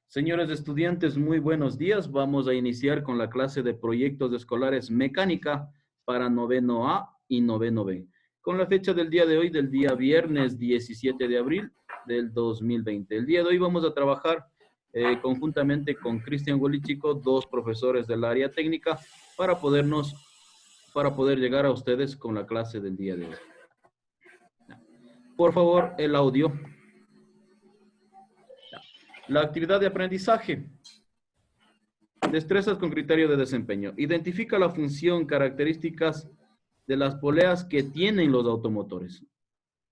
Señores estudiantes, muy buenos días. Vamos a iniciar con la clase de proyectos escolares mecánica para noveno A y noveno B. Con la fecha del día de hoy, del día viernes 17 de abril del 2020. El día de hoy vamos a trabajar conjuntamente con Cristian Huelichico, dos profesores del área técnica, para poder llegar a ustedes con la clase del día de hoy. Por favor, el audio. La actividad de aprendizaje. Destrezas con criterio de desempeño. Identifica la función, características de las poleas que tienen los automotores.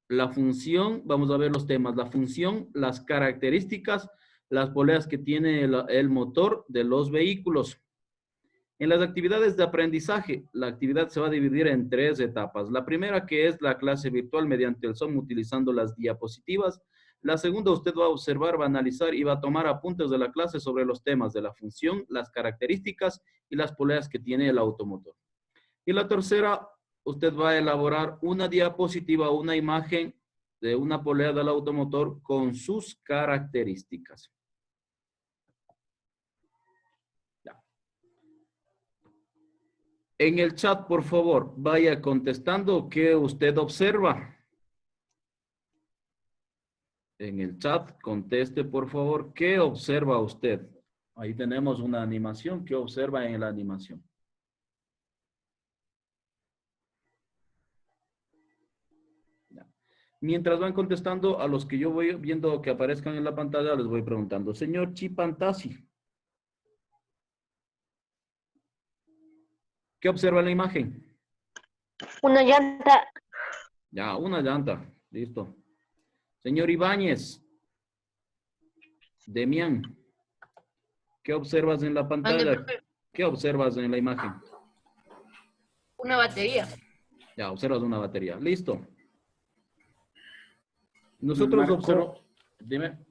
La función, vamos a ver los temas. La función, las características, las poleas que tiene el motor de los vehículos. En las actividades de aprendizaje, la actividad se va a dividir en tres etapas. La primera, que es la clase virtual mediante el Zoom utilizando las diapositivas. La segunda, usted va a observar, va a analizar y va a tomar apuntes de la clase sobre los temas de la función, las características y las poleas que tiene el automotor. Y la tercera, usted va a elaborar una diapositiva, una imagen de una polea del automotor con sus características. En el chat, por favor, vaya contestando qué usted observa. En el chat, conteste, por favor, qué observa usted. Ahí tenemos una animación. ¿Qué observa en la animación? Ya. Mientras van contestando, a los que yo voy viendo que aparezcan en la pantalla, les voy preguntando. Señor Chipantasi, ¿qué observa en la imagen? Una llanta. Ya, una llanta. Listo. Señor Ibáñez. Demián. ¿Qué observas en la pantalla? ¿Qué observas en la imagen? Una batería. Ya, observas una batería. Listo. Nosotros observamos... Dime.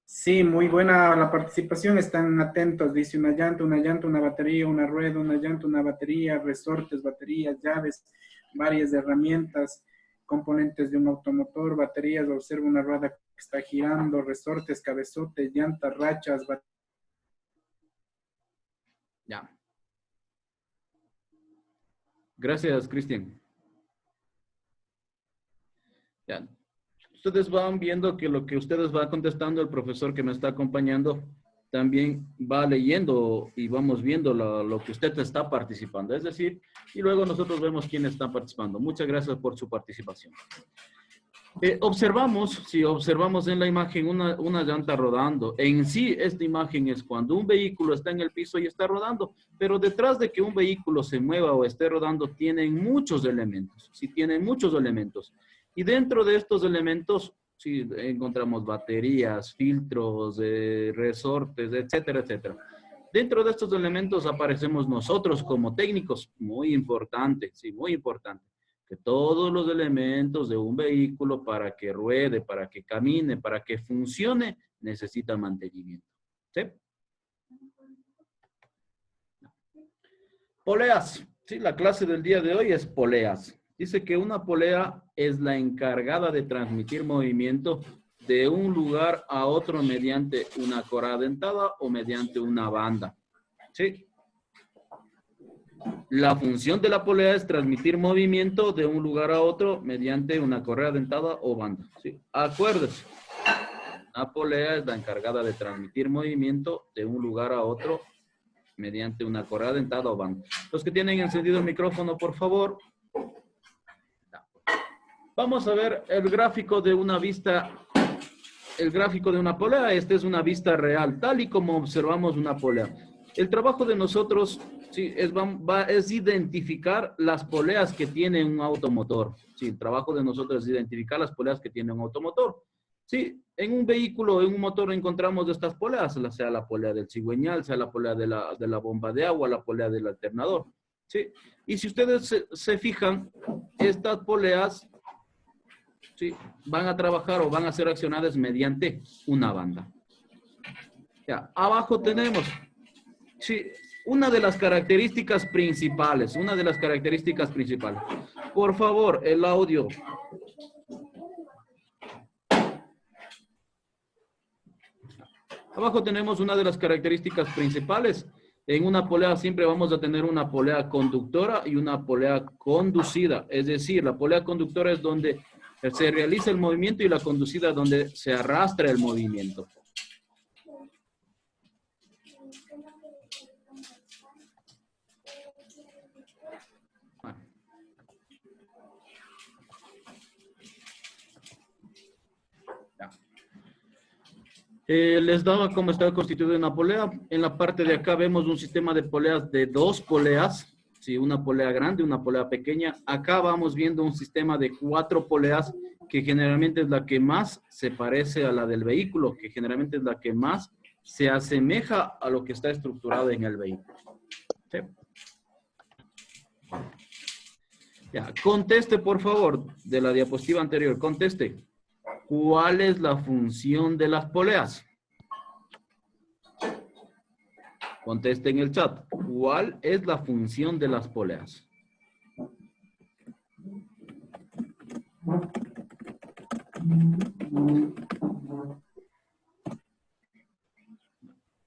Sí, muy buena la participación. Están atentos. Dice una llanta, una batería, una rueda, una llanta, una batería, resortes, baterías, llaves, varias herramientas, componentes de un automotor, baterías. Observa una rueda que está girando, resortes, cabezotes, llantas, rachas. Ya. Gracias, Cristian. Ya. Ustedes van viendo que lo que ustedes van contestando, el profesor que me está acompañando también va leyendo y vamos viendo lo que usted está participando. Es decir, y luego nosotros vemos quién está participando. Muchas gracias por su participación. Observamos en la imagen una llanta rodando. En sí, esta imagen es cuando un vehículo está en el piso y está rodando, pero detrás de que un vehículo se mueva o esté rodando, tienen muchos elementos. Sí, tienen muchos elementos. Y dentro de estos elementos, sí, encontramos baterías, filtros, resortes, etcétera, etcétera. Dentro de estos elementos aparecemos nosotros como técnicos. Muy importante, sí, muy importante. Que todos los elementos de un vehículo para que ruede, para que camine, para que funcione, necesitan mantenimiento. ¿Sí? Poleas. Sí, la clase del día de hoy es poleas. Dice que una polea es la encargada de transmitir movimiento de un lugar a otro mediante una correa dentada o mediante una banda. ¿Sí? La función de la polea es transmitir movimiento de un lugar a otro mediante una correa dentada o banda. ¿Sí? Acuérdense, la polea es la encargada de transmitir movimiento de un lugar a otro mediante una correa dentada o banda. Los que tienen encendido el micrófono, por favor. Vamos a ver el gráfico de una vista, el gráfico de una polea. Esta es una vista real, tal y como observamos una polea. El trabajo de nosotros sí, es identificar las poleas que tiene un automotor. Sí, el trabajo de nosotros es identificar las poleas que tiene un automotor. Sí, en un vehículo, en un motor encontramos estas poleas, sea la polea del cigüeñal, sea la polea de la bomba de agua, la polea del alternador. Sí, y si ustedes se fijan, estas poleas sí, van a trabajar o van a ser accionadas mediante una banda. Ya, abajo tenemos... Sí, una de las características principales, Por favor, el audio. Abajo tenemos una de las características principales. En una polea siempre vamos a tener una polea conductora y una polea conducida. Es decir, la polea conductora es donde se realiza el movimiento y la conducida donde se arrastra el movimiento. Les daba cómo está constituida una polea. En la parte de acá vemos un sistema de poleas de 2 poleas. Sí, una polea grande, una polea pequeña. Acá vamos viendo un sistema de 4 poleas, que generalmente es la que más se parece a la del vehículo, que generalmente es la que más se asemeja a lo que está estructurado en el vehículo. ¿Sí? Ya, conteste, por favor, de la diapositiva anterior. Conteste. ¿Cuál es la función de las poleas? Conteste en el chat. ¿Cuál es la función de las poleas?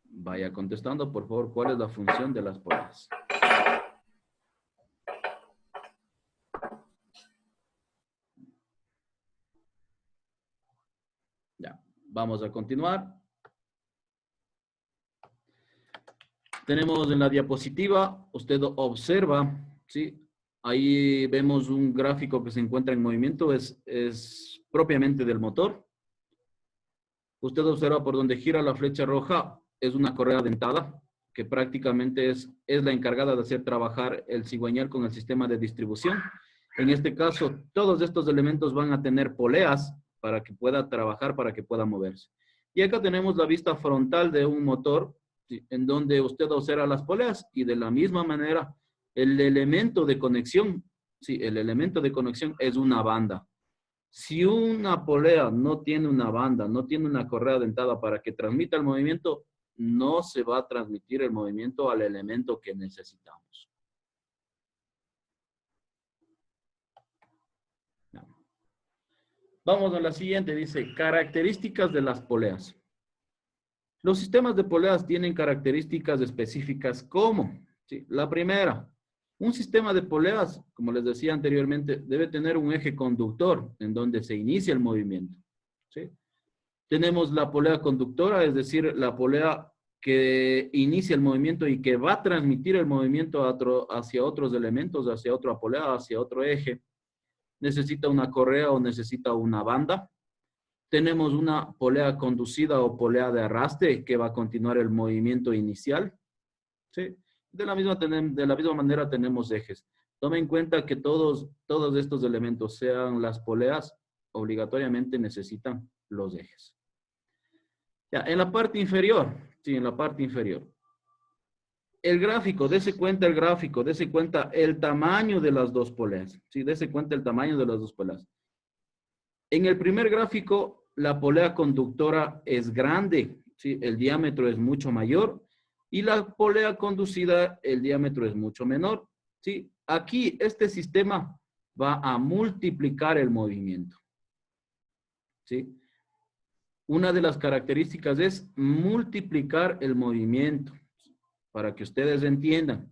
Vaya contestando, por favor, ¿cuál es la función de las poleas? Ya, vamos a continuar. Tenemos en la diapositiva, usted observa, ¿sí? Ahí vemos un gráfico que se encuentra en movimiento, es propiamente del motor. Usted observa por donde gira la flecha roja, es una correa dentada, que prácticamente es la encargada de hacer trabajar el cigüeñal con el sistema de distribución. En este caso, todos estos elementos van a tener poleas para que pueda trabajar, para que pueda moverse. Y acá tenemos la vista frontal de un motor, ¿sí? En donde usted observa las poleas y de la misma manera el elemento de conexión, sí, el elemento de conexión es una banda. Si una polea no tiene una banda, no tiene una correa dentada para que transmita el movimiento, no se va a transmitir el movimiento al elemento que necesitamos. Vamos a la siguiente, dice, características de las poleas. Los sistemas de poleas tienen características específicas como, ¿sí? La primera, un sistema de poleas, como les decía anteriormente, debe tener un eje conductor en donde se inicia el movimiento, ¿sí? Tenemos la polea conductora, es decir, la polea que inicia el movimiento y que va a transmitir el movimiento hacia otros elementos, hacia otra polea, hacia otro eje. Necesita una correa o necesita una banda. Tenemos una polea conducida o polea de arrastre que va a continuar el movimiento inicial, ¿sí? De la misma manera tenemos ejes. Tome en cuenta que todos estos elementos, sean las poleas, obligatoriamente necesitan los ejes. Ya, en la parte inferior, sí, en la parte inferior. El gráfico, dese cuenta el gráfico, dese cuenta el tamaño de las 2 poleas. Sí, dese cuenta el tamaño de las 2 poleas. En el primer gráfico, la polea conductora es grande, ¿sí? El diámetro es mucho mayor. Y la polea conducida, el diámetro es mucho menor, ¿sí? Aquí, este sistema va a multiplicar el movimiento, ¿sí? Una de las características es multiplicar el movimiento, para que ustedes entiendan.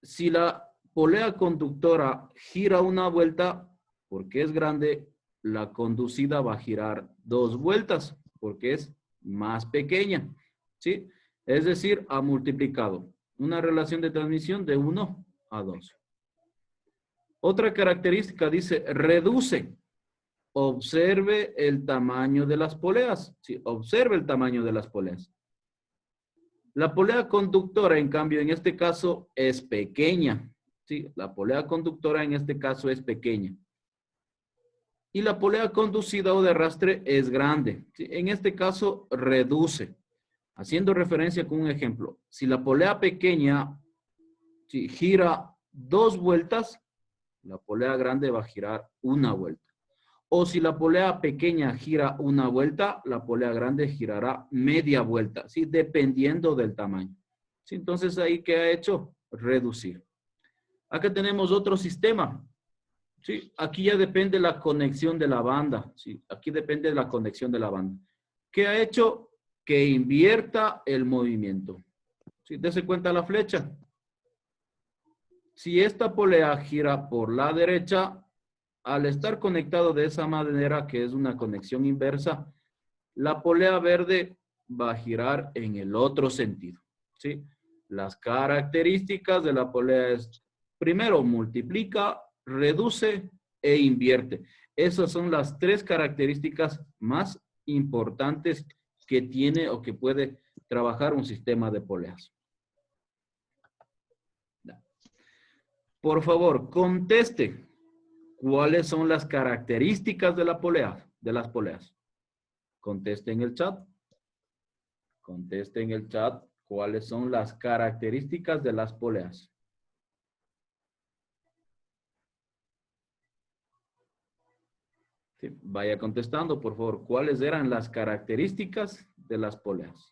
Si la polea conductora gira una vuelta, porque es grande, la conducida va a girar 2 vueltas, porque es más pequeña, ¿sí? Es decir, ha multiplicado una relación de transmisión de 1 a 2. Otra característica dice, reduce. Observe el tamaño de las poleas. Sí, observe el tamaño de las poleas. La polea conductora, en cambio, en este caso es pequeña. Sí, la polea conductora en este caso es pequeña. Y la polea conducida o de arrastre es grande. Sí, en este caso reduce. Haciendo referencia con un ejemplo. Si la polea pequeña gira 2 vueltas, la polea grande va a girar 1 vuelta. O si la polea pequeña gira 1 vuelta, la polea grande girará media vuelta, ¿sí? Dependiendo del tamaño. ¿Sí? Entonces, ahí, ¿qué ha hecho? Reducir. Acá tenemos otro sistema. ¿Sí? Aquí ya depende la conexión de la banda. ¿Sí? Aquí depende de la conexión de la banda. ¿Qué ha hecho? Que invierta el movimiento. ¿Sí? Dese cuenta la flecha. Si esta polea gira por la derecha, al estar conectado de esa manera, que es una conexión inversa, la polea verde va a girar en el otro sentido. ¿Sí? Las características de la polea es, primero, multiplica, reduce e invierte. Esas son las tres características más importantes que tiene o que puede trabajar un sistema de poleas. Por favor, conteste cuáles son las características de la polea, de las poleas. Conteste en el chat. Conteste en el chat cuáles son las características de las poleas. Sí, vaya contestando, por favor, cuáles eran las características de las poleas.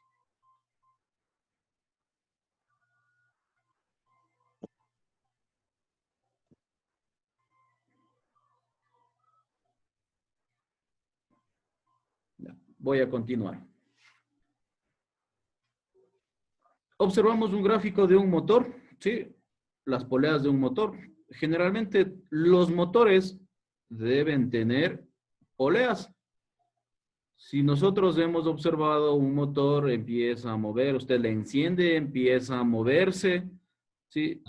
Ya, voy a continuar. Observamos un gráfico de un motor, ¿sí? Las poleas de un motor. Generalmente los motores deben tener poleas. Si nosotros hemos observado un motor, empieza a mover, usted le enciende, empieza a moverse, ¿sí?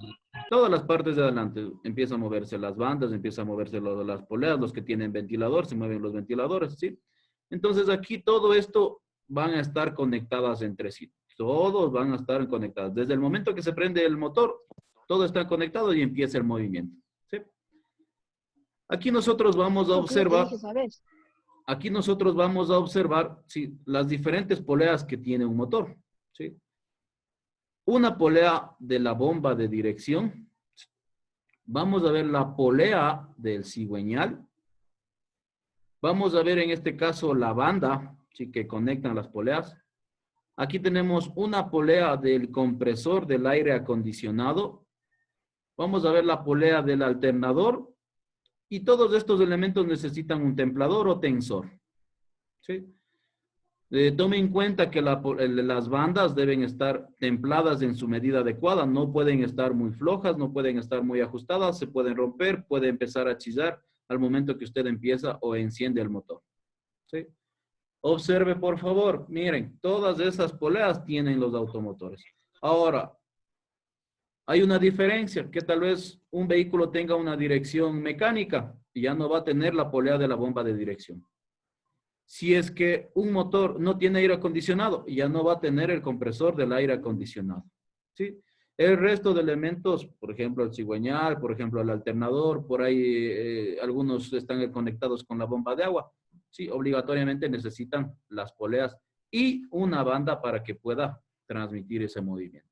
Todas las partes de adelante, empieza a moverse las bandas, empieza a moverse las poleas, los que tienen ventilador, se mueven los ventiladores, ¿sí? Entonces aquí todo esto van a estar conectadas entre sí. Todos van a estar conectados. Desde el momento que se prende el motor, todo está conectado y empieza el movimiento, ¿sí? Aquí nosotros vamos a observar... Aquí nosotros vamos a observar, ¿sí?, las diferentes poleas que tiene un motor, ¿sí? Una polea de la bomba de dirección. Vamos a ver la polea del cigüeñal. Vamos a ver en este caso la banda, ¿sí?, que conectan las poleas. Aquí tenemos una polea del compresor del aire acondicionado. Vamos a ver la polea del alternador. Y todos estos elementos necesitan un templador o tensor, ¿sí? Tome en cuenta que las bandas deben estar templadas en su medida adecuada. No pueden estar muy flojas, no pueden estar muy ajustadas, se pueden romper, puede empezar a chillar al momento que usted empieza o enciende el motor, ¿sí? Observe, por favor, miren, todas esas poleas tienen los automotores. Ahora, hay una diferencia, que tal vez un vehículo tenga una dirección mecánica y ya no va a tener la polea de la bomba de dirección. Si es que un motor no tiene aire acondicionado, ya no va a tener el compresor del aire acondicionado, ¿sí? El resto de elementos, por ejemplo, el cigüeñal, por ejemplo, el alternador, por ahí algunos están conectados con la bomba de agua, ¿sí? Obligatoriamente necesitan las poleas y una banda para que pueda transmitir ese movimiento.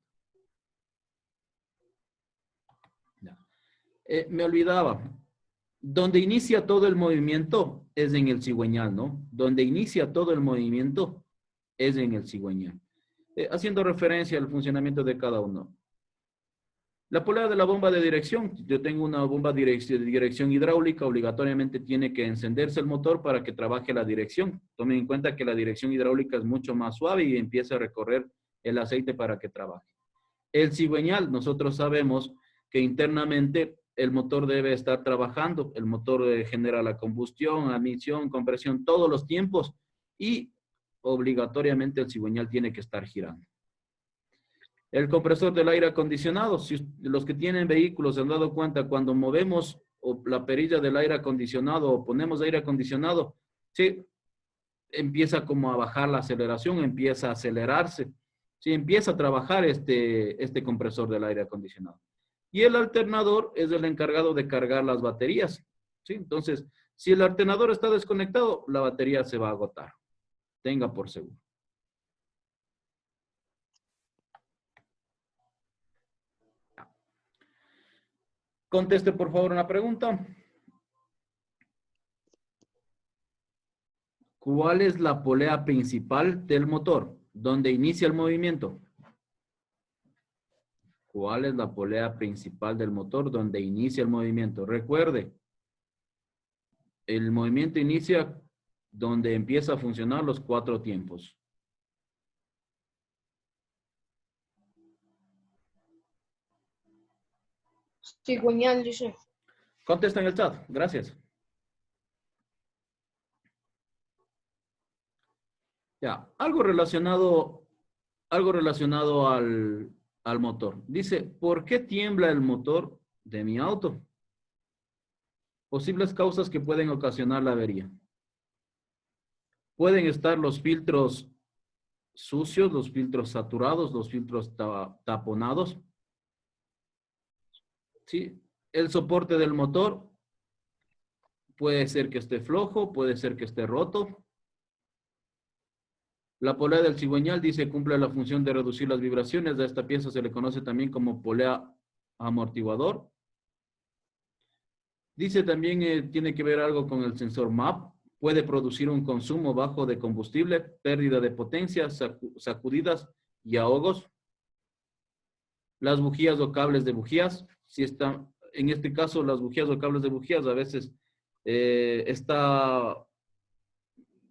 Me olvidaba, donde inicia todo el movimiento es en el cigüeñal, ¿no? Donde inicia todo el movimiento es en el cigüeñal. Haciendo referencia al funcionamiento de cada uno. La polea de la bomba de dirección. Yo tengo una bomba de dirección hidráulica, obligatoriamente tiene que encenderse el motor para que trabaje la dirección. Tomen en cuenta que la dirección hidráulica es mucho más suave y empieza a recorrer el aceite para que trabaje. El cigüeñal, nosotros sabemos que internamente el motor debe estar trabajando, el motor genera la combustión, admisión, compresión, todos los tiempos y obligatoriamente el cigüeñal tiene que estar girando. El compresor del aire acondicionado, si los que tienen vehículos se han dado cuenta cuando movemos la perilla del aire acondicionado o ponemos aire acondicionado, sí, empieza como a bajar la aceleración, empieza a acelerarse, sí, empieza a trabajar este compresor del aire acondicionado. Y el alternador es el encargado de cargar las baterías, ¿sí? Entonces, si el alternador está desconectado, la batería se va a agotar. Tenga por seguro. Conteste, por favor, una pregunta. ¿Cuál es la polea principal del motor? ¿Dónde inicia el movimiento? ¿Cuál es la polea principal del motor donde inicia el movimiento? Recuerde, el movimiento inicia donde empieza a funcionar los 4 tiempos. Cigüeñal, dice. Contesta en el chat. Gracias. Ya, algo relacionado al motor. Dice, ¿por qué tiembla el motor de mi auto? Posibles causas que pueden ocasionar la avería. Pueden estar los filtros sucios, los filtros saturados, los filtros taponados. ¿Sí? El soporte del motor puede ser que esté flojo, puede ser que esté roto. La polea del cigüeñal dice cumple la función de reducir las vibraciones. A esta pieza se le conoce también como polea amortiguador. Dice también tiene que ver algo con el sensor MAP. Puede producir un consumo bajo de combustible, pérdida de potencia, sacudidas y ahogos. Las bujías o cables de bujías. Si están, en este caso, las bujías o cables de bujías a veces está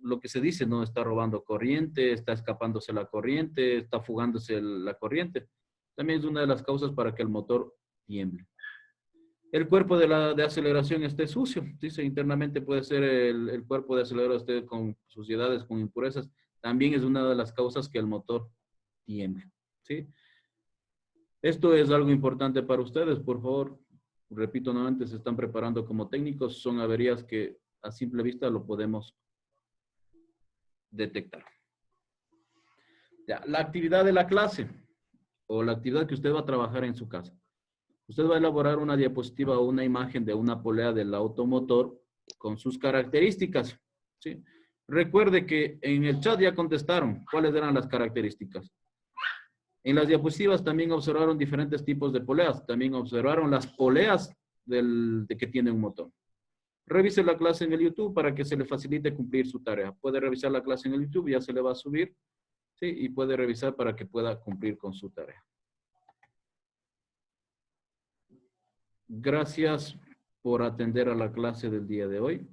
lo que se dice, ¿no? Está robando corriente, está escapándose la corriente, está fugándose la corriente. También es una de las causas para que el motor tiemble. El cuerpo de aceleración esté sucio. Dice, internamente puede ser el cuerpo de acelerador esté con suciedades, con impurezas. También es una de las causas que el motor tiemble. ¿Sí? Esto es algo importante para ustedes, por favor. Repito nuevamente, se están preparando como técnicos. Son averías que a simple vista lo podemos detectar. Ya, la actividad de la clase o la actividad que usted va a trabajar en su casa. Usted va a elaborar una diapositiva o una imagen de una polea del automotor con sus características. ¿Sí? Recuerde que en el chat ya contestaron cuáles eran las características. En las diapositivas también observaron diferentes tipos de poleas. También observaron las poleas de que tiene un motor. Revise la clase en el YouTube para que se le facilite cumplir su tarea. Puede revisar la clase en el YouTube, ya se le va a subir. ¿Sí? Y puede revisar para que pueda cumplir con su tarea. Gracias por atender a la clase del día de hoy.